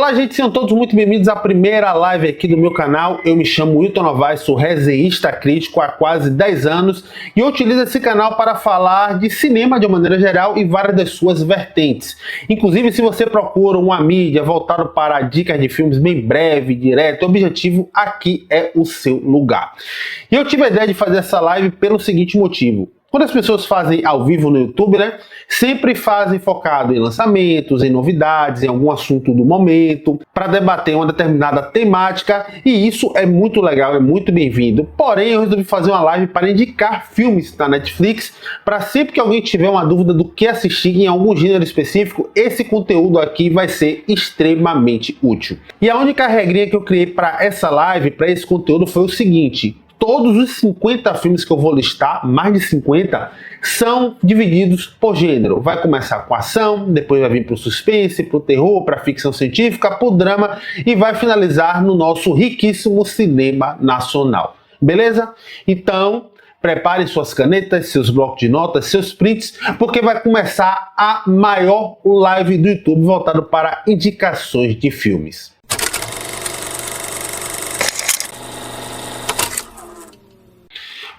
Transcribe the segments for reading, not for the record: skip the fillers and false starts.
Olá gente, sejam todos muito bem-vindos à primeira live aqui do meu canal. Eu me chamo Wilton Novaes, sou resenhista crítico há quase 10 anos e eu utilizo esse canal para falar de cinema de uma maneira geral e várias das suas vertentes. Inclusive, se você procura uma mídia voltada para dicas de filmes bem breve, direto, objetivo, aqui é o seu lugar. E eu tive a ideia de fazer essa live pelo seguinte motivo. Quando as pessoas fazem ao vivo no YouTube, sempre fazem focado em lançamentos, em novidades, em algum assunto do momento, para debater uma determinada temática, e isso é muito legal, é muito bem-vindo. Porém, eu resolvi fazer uma live para indicar filmes da Netflix, para sempre que alguém tiver uma dúvida do que assistir em algum gênero específico, esse conteúdo aqui vai ser extremamente útil. E a única regrinha que eu criei para essa live, para esse conteúdo, foi o seguinte: todos os 50 filmes que eu vou listar, mais de 50, são divididos por gênero. Vai começar com ação, depois vai vir para o suspense, para o terror, para a ficção científica, para o drama e vai finalizar no nosso riquíssimo cinema nacional. Beleza? Então, preparem suas canetas, seus blocos de notas, seus prints, porque vai começar a maior live do YouTube voltado para indicações de filmes.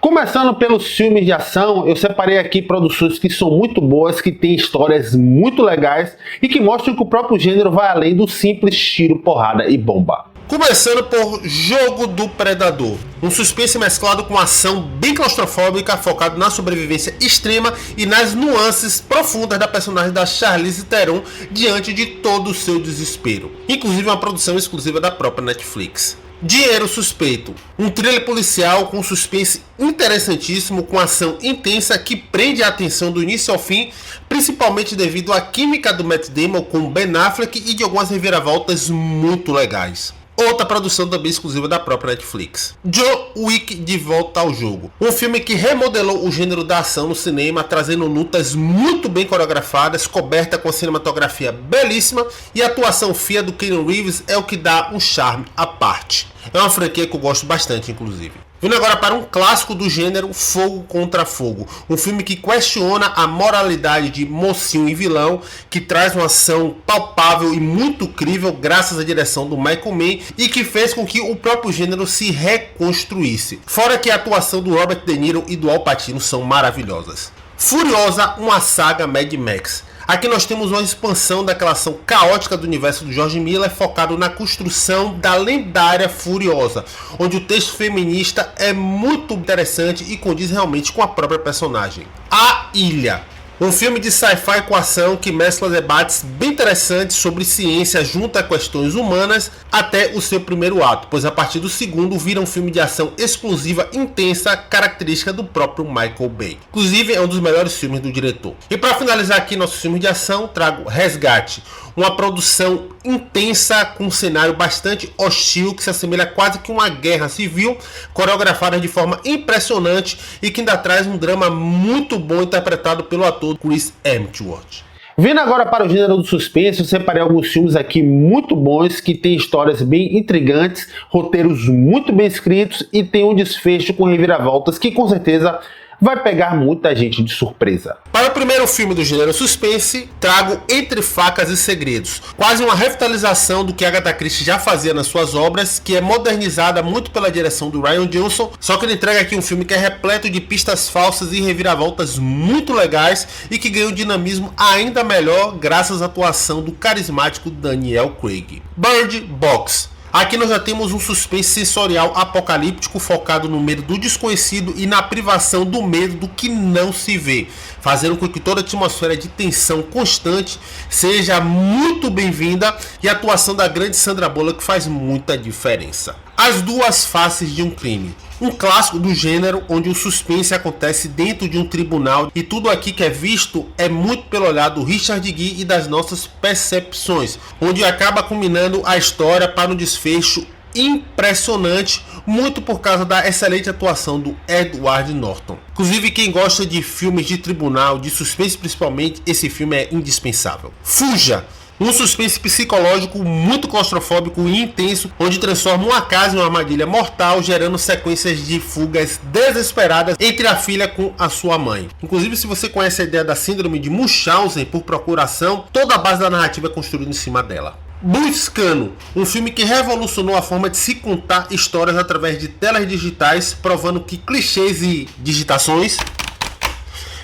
Começando pelos filmes de ação, eu separei aqui produções que são muito boas, que têm histórias muito legais e que mostram que o próprio gênero vai além do simples tiro, porrada e bomba. Começando por Jogo do Predador, um suspense mesclado com ação bem claustrofóbica, focado na sobrevivência extrema e nas nuances profundas da personagem da Charlize Theron diante de todo o seu desespero. Inclusive uma produção exclusiva da própria Netflix. Dinheiro Suspeito, um thriller policial com suspense interessantíssimo, com ação intensa que prende a atenção do início ao fim, principalmente devido à química do Matt Damon com Ben Affleck e de algumas reviravoltas muito legais. Outra produção também exclusiva da própria Netflix. John Wick de Volta ao Jogo, um filme que remodelou o gênero da ação no cinema, trazendo lutas muito bem coreografadas, coberta com a cinematografia belíssima e a atuação fia do Keanu Reeves é o que dá um charme à parte. É uma franquia que eu gosto bastante, inclusive. Vindo agora para um clássico do gênero, Fogo contra Fogo, um filme que questiona a moralidade de mocinho e vilão, que traz uma ação palpável e muito crível graças à direção do Michael Mann e que fez com que o próprio gênero se reconstruísse. Fora que a atuação do Robert De Niro e do Al Pacino são maravilhosas. Furiosa, uma saga Mad Max. Aqui nós temos uma expansão daquela ação caótica do universo do George Miller, focado na construção da lendária Furiosa, onde o texto feminista é muito interessante e condiz realmente com a própria personagem. A Ilha, um filme de sci-fi com ação que mescla debates bem interessantes sobre ciência junto a questões humanas até o seu primeiro ato, pois a partir do segundo vira um filme de ação explosiva, intensa, característica do próprio Michael Bay. Inclusive é um dos melhores filmes do diretor. E para finalizar aqui nosso filme de ação, trago Resgate, uma produção intensa com um cenário bastante hostil que se assemelha quase que uma guerra civil, coreografada de forma impressionante e que ainda traz um drama muito bom interpretado pelo ator Chris Hemsworth. Vindo agora para o gênero do suspense, eu separei alguns filmes aqui muito bons, que têm histórias bem intrigantes, roteiros muito bem escritos e tem um desfecho com reviravoltas que com certeza vai pegar muita gente de surpresa. Para o primeiro filme do gênero suspense, trago Entre Facas e Segredos, quase uma revitalização do que Agatha Christie já fazia nas suas obras, que é modernizada muito pela direção do Rian Johnson, só que ele entrega aqui um filme que é repleto de pistas falsas e reviravoltas muito legais e que ganha um dinamismo ainda melhor graças à atuação do carismático Daniel Craig. Bird Box. Aqui nós já temos um suspense sensorial apocalíptico focado no medo do desconhecido e na privação do medo do que não se vê, fazendo com que toda a atmosfera de tensão constante seja muito bem-vinda e a atuação da grande Sandra Bullock faz muita diferença. As Duas Faces de um Crime. Um clássico do gênero onde o suspense acontece dentro de um tribunal e tudo aqui que é visto é muito pelo olhar do Richard Gere e das nossas percepções, onde acaba culminando a história para um desfecho impressionante, muito por causa da excelente atuação do Edward Norton. Inclusive, quem gosta de filmes de tribunal, de suspense principalmente, esse filme é indispensável. Fuja! Um suspense psicológico muito claustrofóbico e intenso, onde transforma uma casa em uma armadilha mortal, gerando sequências de fugas desesperadas entre a filha com a sua mãe. Inclusive, se você conhece a ideia da síndrome de Munchausen por procuração, toda a base da narrativa é construída em cima dela. Buscando, um filme que revolucionou a forma de se contar histórias através de telas digitais, provando que clichês e digitações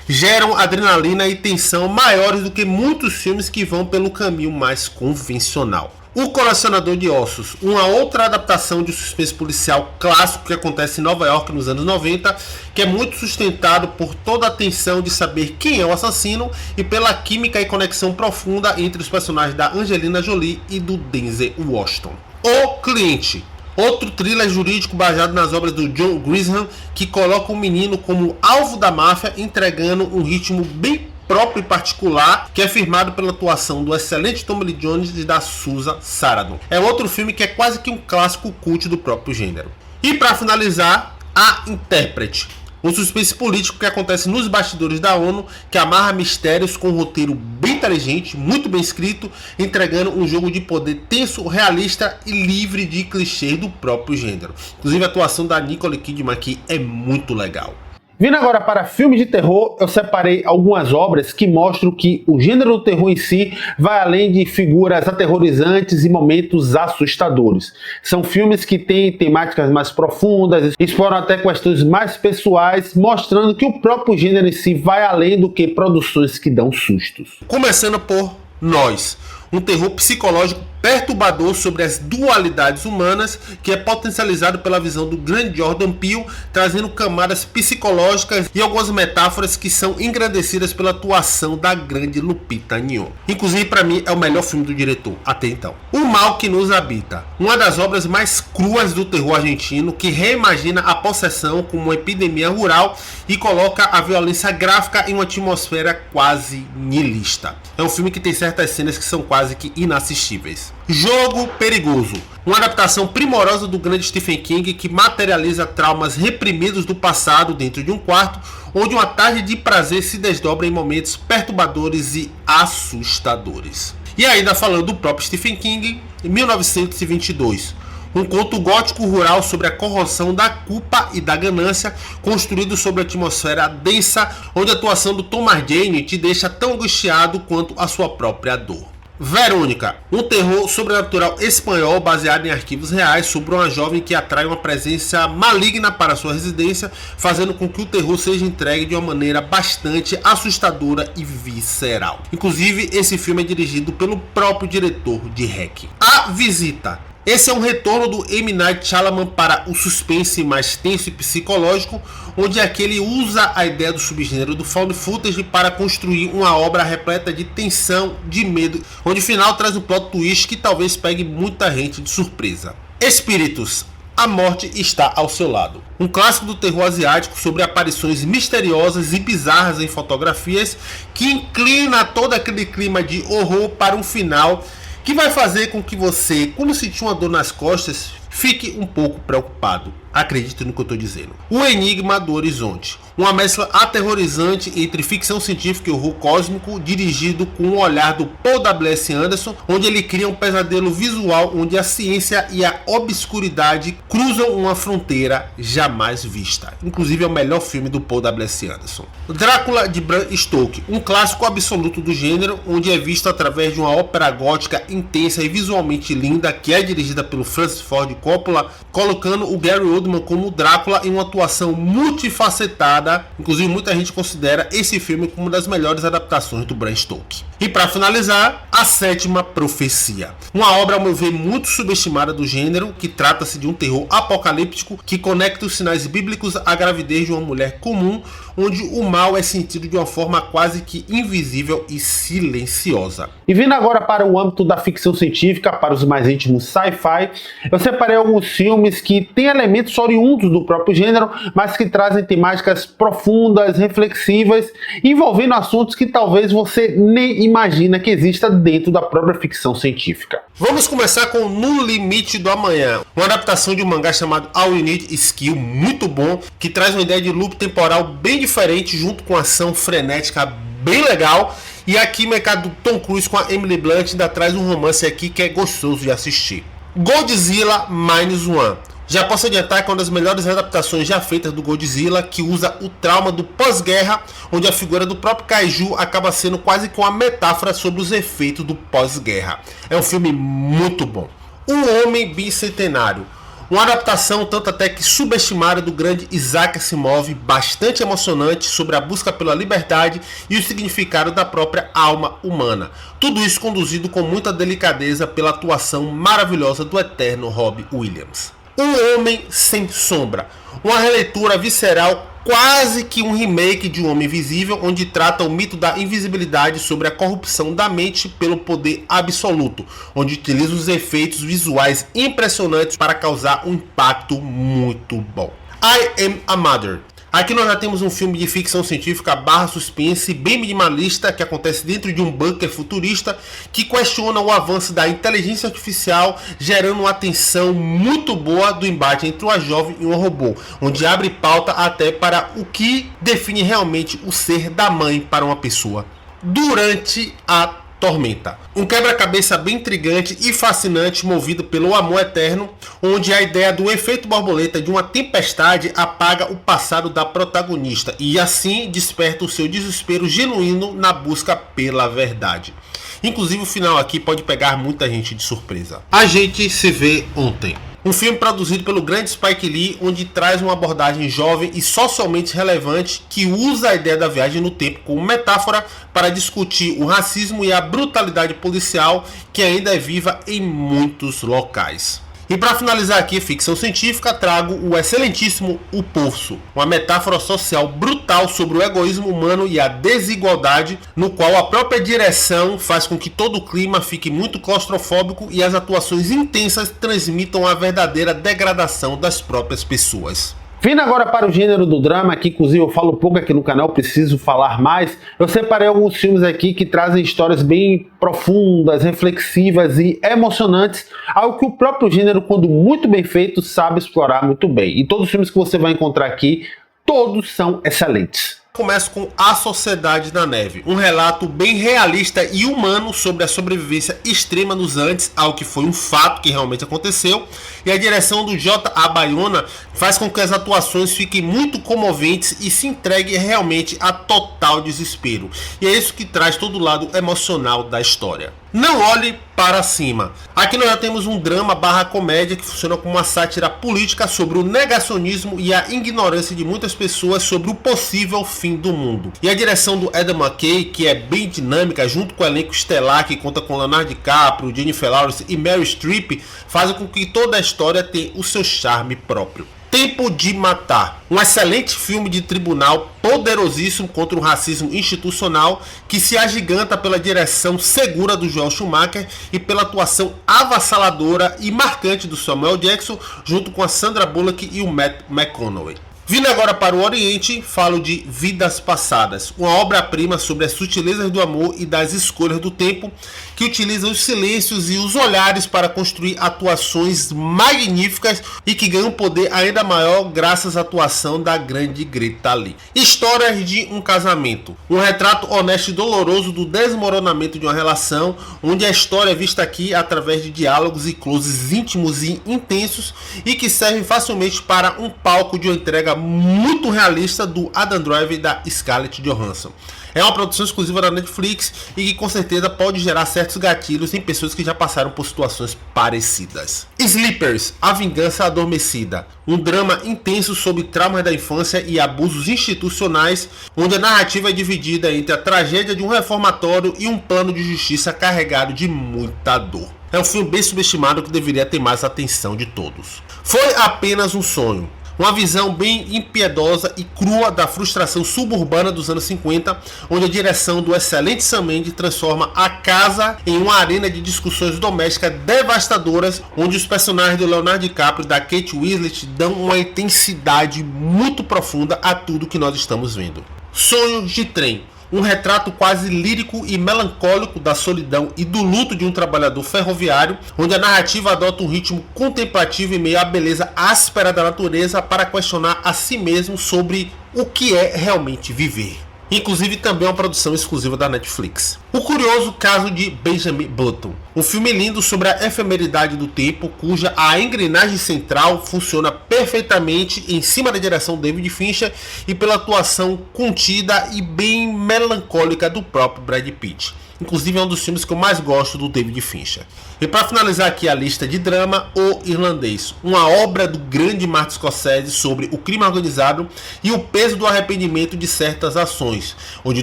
geram adrenalina e tensão maiores do que muitos filmes que vão pelo caminho mais convencional. O Colecionador de Ossos, uma outra adaptação de um suspense policial clássico que acontece em Nova York nos anos 90, que é muito sustentado por toda a tensão de saber quem é o assassino e pela química e conexão profunda entre os personagens da Angelina Jolie e do Denzel Washington. O Cliente, outro thriller jurídico baseado nas obras do John Grisham, que coloca o menino como alvo da máfia, entregando um ritmo bem próprio e particular, que é firmado pela atuação do excelente Tommy Lee Jones e da Susan Sarandon. É outro filme que é quase que um clássico cult do próprio gênero. E para finalizar, A Intérprete, um suspense político que acontece nos bastidores da ONU, que amarra mistérios com um roteiro bem inteligente, muito bem escrito, entregando um jogo de poder tenso, realista e livre de clichês do próprio gênero. Inclusive a atuação da Nicole Kidman aqui é muito legal. Vindo agora para filmes de terror, eu separei algumas obras que mostram que o gênero do terror em si vai além de figuras aterrorizantes e momentos assustadores. São filmes que têm temáticas mais profundas, exploram até questões mais pessoais, mostrando que o próprio gênero em si vai além do que produções que dão sustos. Começando por Nós, um terror psicológico perturbador sobre as dualidades humanas, que é potencializado pela visão do grande Jordan Peele, trazendo camadas psicológicas e algumas metáforas que são engrandecidas pela atuação da grande Lupita Nyong'o. Inclusive, para mim, é o melhor filme do diretor até então. O Mal que Nos Habita, uma das obras mais cruas do terror argentino, que reimagina a possessão como uma epidemia rural e coloca a violência gráfica em uma atmosfera quase nihilista. É um filme que tem certas cenas que são quase que inassistíveis. Jogo Perigoso, uma adaptação primorosa do grande Stephen King que materializa traumas reprimidos do passado dentro de um quarto, onde uma tarde de prazer se desdobra em momentos perturbadores e assustadores. E ainda falando do próprio Stephen King, em 1922, um conto gótico rural sobre a corrosão da culpa e da ganância, construído sobre a atmosfera densa, onde a atuação do Thomas Jane te deixa tão angustiado quanto a sua própria dor. Verônica, um terror sobrenatural espanhol baseado em arquivos reais sobre uma jovem que atrai uma presença maligna para sua residência, fazendo com que o terror seja entregue de uma maneira bastante assustadora e visceral. Inclusive, esse filme é dirigido pelo próprio diretor de REC. A Visita. Esse é um retorno do M. Night Shyamalan para o suspense mais tenso e psicológico, onde aquele usa a ideia do subgênero do found footage para construir uma obra repleta de tensão, de medo, onde o final traz um plot twist que talvez pegue muita gente de surpresa. Espíritos. A morte está ao seu lado. Um clássico do terror asiático sobre aparições misteriosas e bizarras em fotografias, que inclina todo aquele clima de horror para um final que vai fazer com que você, quando sentir uma dor nas costas, fique um pouco preocupado. Acredite no que eu estou dizendo. O Enigma do Horizonte. Uma mescla aterrorizante entre ficção científica e horror cósmico, dirigido com o olhar do Paul W.S. Anderson, onde ele cria um pesadelo visual onde a ciência e a obscuridade cruzam uma fronteira jamais vista. Inclusive é o melhor filme do Paul W.S. Anderson. Drácula de Bram Stoker. Um clássico absoluto do gênero, onde é visto através de uma ópera gótica intensa e visualmente linda, que é dirigida pelo Francis Ford Coppola, colocando o Gary Oldman como Drácula em uma atuação multifacetada. Inclusive muita gente considera esse filme como uma das melhores adaptações do Bram Stoker. E para finalizar, A Sétima Profecia, uma obra ao meu ver muito subestimada do gênero, que trata-se de um terror apocalíptico que conecta os sinais bíblicos à gravidez de uma mulher comum, onde o mal é sentido de uma forma quase que invisível e silenciosa. E vindo agora para o âmbito da ficção científica, para os mais íntimos sci-fi, eu separei alguns filmes que têm elementos oriundos do próprio gênero, mas que trazem temáticas profundas, reflexivas, envolvendo assuntos que talvez você nem imagina que exista dentro da própria ficção científica. Vamos começar com No Limite do Amanhã, uma adaptação de um mangá chamado All You Need Is Kill, muito bom, que traz uma ideia de loop temporal bem diferente, junto com ação frenética bem legal, e a química do Tom Cruise com a Emily Blunt ainda traz um romance aqui que é gostoso de assistir. Godzilla Minus One, Já posso adiantar que é uma das melhores adaptações já feitas do Godzilla, que usa o trauma do pós-guerra, onde a figura do próprio Kaiju acaba sendo quase que uma metáfora sobre os efeitos do pós-guerra. É um filme muito bom. O Homem Bicentenário. Uma adaptação tanto até que subestimada do grande Isaac Asimov, bastante emocionante sobre a busca pela liberdade e o significado da própria alma humana. Tudo isso conduzido com muita delicadeza pela atuação maravilhosa do eterno Robbie Williams. Um Homem Sem Sombra, uma releitura visceral, quase que um remake de Um Homem Invisível, onde trata o mito da invisibilidade sobre a corrupção da mente pelo poder absoluto, onde utiliza os efeitos visuais impressionantes para causar um impacto muito bom. I Am a Mother. Aqui nós já temos um filme de ficção científica / suspense bem minimalista que acontece dentro de um bunker futurista que questiona o avanço da inteligência artificial, gerando uma tensão muito boa do embate entre uma jovem e um robô, onde abre pauta até para o que define realmente o ser da mãe para uma pessoa. Durante a Tormenta. Um quebra-cabeça bem intrigante e fascinante movido pelo amor eterno, onde a ideia do efeito borboleta de uma tempestade apaga o passado da protagonista e assim desperta o seu desespero genuíno na busca pela verdade. Inclusive o final aqui pode pegar muita gente de surpresa. A Gente Se Vê Ontem. Um filme produzido pelo grande Spike Lee, onde traz uma abordagem jovem e socialmente relevante que usa a ideia da viagem no tempo como metáfora para discutir o racismo e a brutalidade policial que ainda é viva em muitos locais. E para finalizar aqui, ficção científica, trago o excelentíssimo O Poço, uma metáfora social brutal sobre o egoísmo humano e a desigualdade, no qual a própria direção faz com que todo o clima fique muito claustrofóbico e as atuações intensas transmitam a verdadeira degradação das próprias pessoas. Vindo agora para o gênero do drama, que inclusive eu falo pouco aqui no canal, preciso falar mais. Eu separei alguns filmes aqui que trazem histórias bem profundas, reflexivas e emocionantes, algo que o próprio gênero, quando muito bem feito, sabe explorar muito bem. E todos os filmes que você vai encontrar aqui, todos são excelentes. Começo com A Sociedade da Neve, um relato bem realista e humano sobre a sobrevivência extrema nos Andes, algo que foi um fato que realmente aconteceu, e a direção do J.A. Bayona faz com que as atuações fiquem muito comoventes e se entregue realmente a total desespero, e é isso que traz todo o lado emocional da história. Não Olhe para Cima. Aqui nós já temos um drama / comédia que funciona como uma sátira política sobre o negacionismo e a ignorância de muitas pessoas sobre o possível fim do mundo. E a direção do Adam McKay, que é bem dinâmica, junto com o elenco estelar que conta com Leonardo DiCaprio, Jennifer Lawrence e Meryl Streep, fazem com que toda a história tenha o seu charme próprio. Tempo de Matar, um excelente filme de tribunal poderosíssimo contra o racismo institucional que se agiganta pela direção segura do Joel Schumacher e pela atuação avassaladora e marcante do Samuel Jackson junto com a Sandra Bullock e o Matt McConaughey. Vindo agora para o Oriente, falo de Vidas Passadas, uma obra-prima sobre as sutilezas do amor e das escolhas do tempo, que utiliza os silêncios e os olhares para construir atuações magníficas e que ganha um poder ainda maior graças à atuação da grande Greta Lee. Histórias de um Casamento, um retrato honesto e doloroso do desmoronamento de uma relação, onde a história é vista aqui através de diálogos e closes íntimos e intensos e que servem facilmente para um palco de uma entrega muito realista do Adam Driver e da Scarlett Johansson. É uma produção exclusiva da Netflix e que com certeza pode gerar certos gatilhos em pessoas que já passaram por situações parecidas. Sleepers, A Vingança Adormecida, um drama intenso sobre traumas da infância e abusos institucionais, onde a narrativa é dividida entre a tragédia de um reformatório e um plano de justiça carregado de muita dor. É um filme bem subestimado que deveria ter mais atenção de todos. Foi Apenas um Sonho. Uma visão bem impiedosa e crua da frustração suburbana dos anos 50, onde a direção do excelente Sam Mendes transforma a casa em uma arena de discussões domésticas devastadoras, onde os personagens do Leonardo DiCaprio e da Kate Winslet dão uma intensidade muito profunda a tudo que nós estamos vendo. Sonhos de Trem. Um retrato quase lírico e melancólico da solidão e do luto de um trabalhador ferroviário, onde a narrativa adota um ritmo contemplativo em meio à beleza áspera da natureza para questionar a si mesmo sobre o que é realmente viver. Inclusive também é uma produção exclusiva da Netflix. O curioso caso de Benjamin Button, um filme lindo sobre a efemeridade do tempo, cuja a engrenagem central funciona perfeitamente em cima da direção David Fincher e pela atuação contida e bem melancólica do próprio Brad Pitt. Inclusive é um dos filmes que eu mais gosto do David Fincher. E para finalizar aqui a lista de drama, O Irlandês, uma obra do grande Martin Scorsese sobre o crime organizado e o peso do arrependimento de certas ações, onde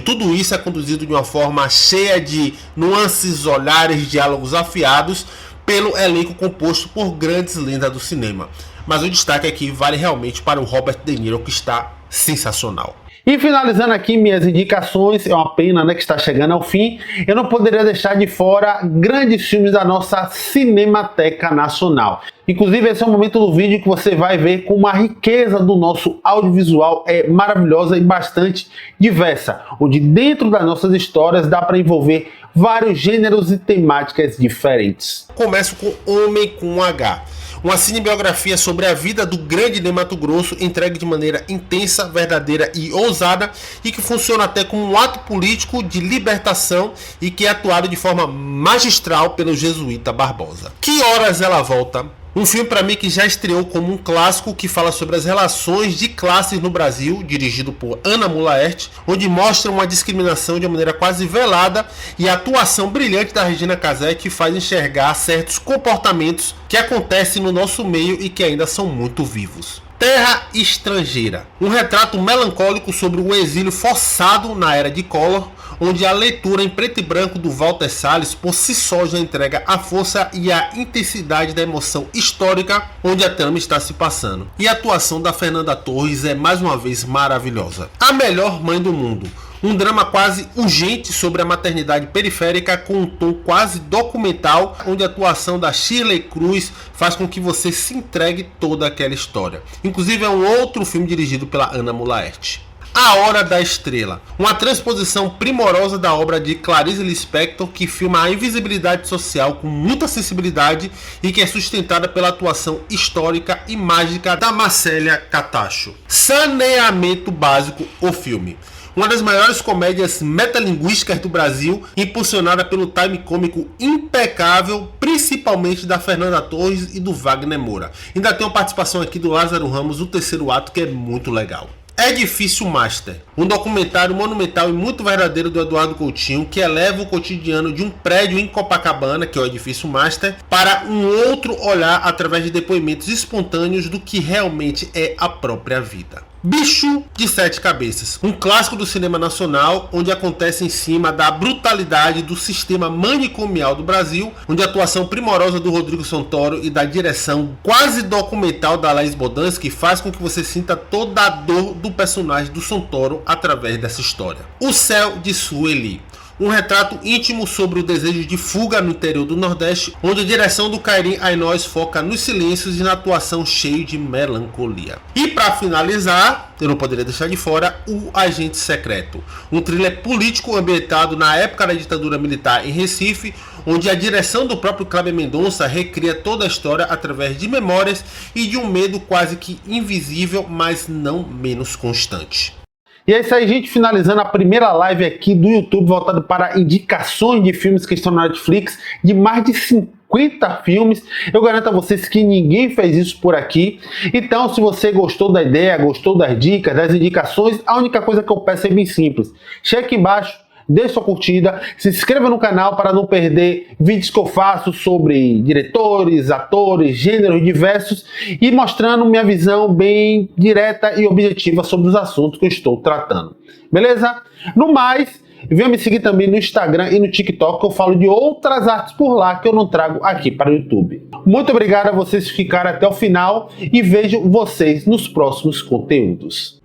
tudo isso é conduzido de uma forma cheia de nuances, olhares, diálogos afiados pelo elenco composto por grandes lendas do cinema. Mas o destaque aqui vale realmente para o Robert De Niro, que está sensacional. E finalizando aqui minhas indicações, é uma pena, né, que está chegando ao fim, eu não poderia deixar de fora grandes filmes da nossa Cinemateca Nacional. Inclusive esse é o momento do vídeo que você vai ver como a riqueza do nosso audiovisual é maravilhosa e bastante diversa, onde dentro das nossas histórias dá para envolver vários gêneros e temáticas diferentes. Começo com Homem com H. Uma cinebiografia sobre a vida do grande Ney Matogrosso, entregue de maneira intensa, verdadeira e ousada, e que funciona até como um ato político de libertação e que é atuado de forma magistral pelo jesuíta Barbosa. Que Horas Ela Volta? Um filme para mim que já estreou como um clássico, que fala sobre as relações de classes no Brasil, dirigido por Ana Mulaert, onde mostra uma discriminação de maneira quase velada e a atuação brilhante da Regina Casé, que faz enxergar certos comportamentos que acontecem no nosso meio e que ainda são muito vivos. Terra Estrangeira, um retrato melancólico sobre o exílio forçado na era de Collor, onde a leitura em preto e branco do Walter Salles por si só já entrega a força e a intensidade da emoção histórica onde a trama está se passando. E a atuação da Fernanda Torres é mais uma vez maravilhosa. A Melhor Mãe do Mundo, um drama quase urgente sobre a maternidade periférica com um tom quase documental, onde a atuação da Shirley Cruz faz com que você se entregue toda aquela história. Inclusive é um outro filme dirigido pela Ana Mulaert. A Hora da Estrela, uma transposição primorosa da obra de Clarice Lispector, que filma a invisibilidade social com muita sensibilidade e que é sustentada pela atuação histórica e mágica da Marcélia Catacho. Saneamento Básico, o filme. Uma das maiores comédias metalinguísticas do Brasil, impulsionada pelo time cômico impecável, principalmente da Fernanda Torres e do Wagner Moura. Ainda tem uma participação aqui do Lázaro Ramos, o terceiro ato, que é muito legal. Edifício Master, um documentário monumental e muito verdadeiro do Eduardo Coutinho, que eleva o cotidiano de um prédio em Copacabana, que é o Edifício Master, para um outro olhar através de depoimentos espontâneos do que realmente é a própria vida. Bicho de Sete Cabeças, um clássico do cinema nacional, onde acontece em cima da brutalidade do sistema manicomial do Brasil, onde a atuação primorosa do Rodrigo Santoro e da direção quase documental da Laís Bodansky faz com que você sinta toda a dor do personagem do Santoro através dessa história. O Céu de Sueli, um retrato íntimo sobre o desejo de fuga no interior do Nordeste, onde a direção do Cairim Ainós foca nos silêncios e na atuação cheio de melancolia. E para finalizar, eu não poderia deixar de fora O Agente Secreto, um thriller político ambientado na época da ditadura militar em Recife, onde a direção do próprio Kleber Mendonça recria toda a história através de memórias e de um medo quase que invisível, mas não menos constante. E é isso aí, gente, finalizando a primeira live aqui do YouTube voltado para indicações de filmes que estão na Netflix, de mais de 50 filmes. Eu garanto a vocês que ninguém fez isso por aqui. Então, se você gostou da ideia, gostou das dicas, das indicações, a única coisa que eu peço é bem simples. Cheque aqui embaixo, deixe sua curtida, se inscreva no canal para não perder vídeos que eu faço sobre diretores, atores, gêneros diversos e mostrando minha visão bem direta e objetiva sobre os assuntos que eu estou tratando. Beleza? No mais, venha me seguir também no Instagram e no TikTok, que eu falo de outras artes por lá que eu não trago aqui para o YouTube. Muito obrigado a vocês que ficaram até o final e vejo vocês nos próximos conteúdos.